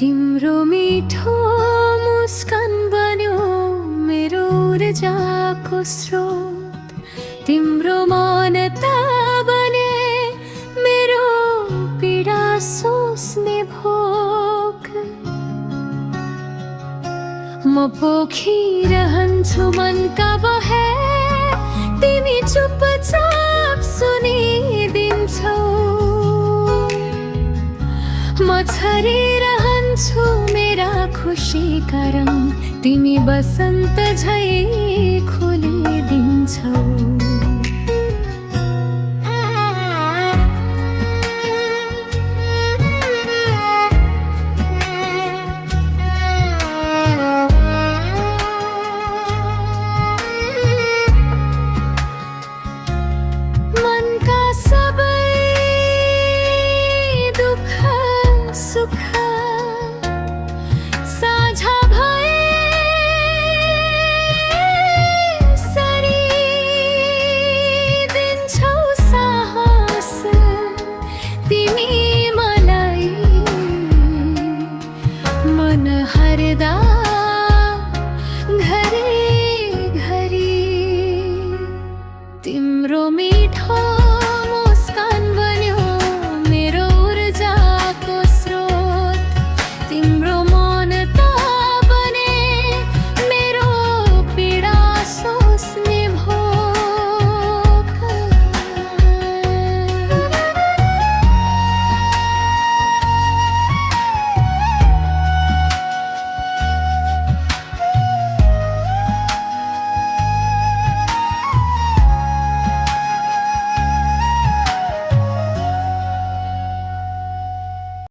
तिम्रो मिठो मुस्कान बन्यो मेरो ऊर्जाको स्रोत। तिम्रो मौनता बने मेरो पीडा सोच्ने भोक। म पोखिरहन्छु मनका बहे, तिमी चुपचाप सुनिदिन्छौ। म छरिरहन्छु मेरा खुसीका रङ, तिमी बसन्त झै खोलिदिन्छौ। मनका सबै दुःख सुख साझा भए सरी दिन्छौ साहस। तिमी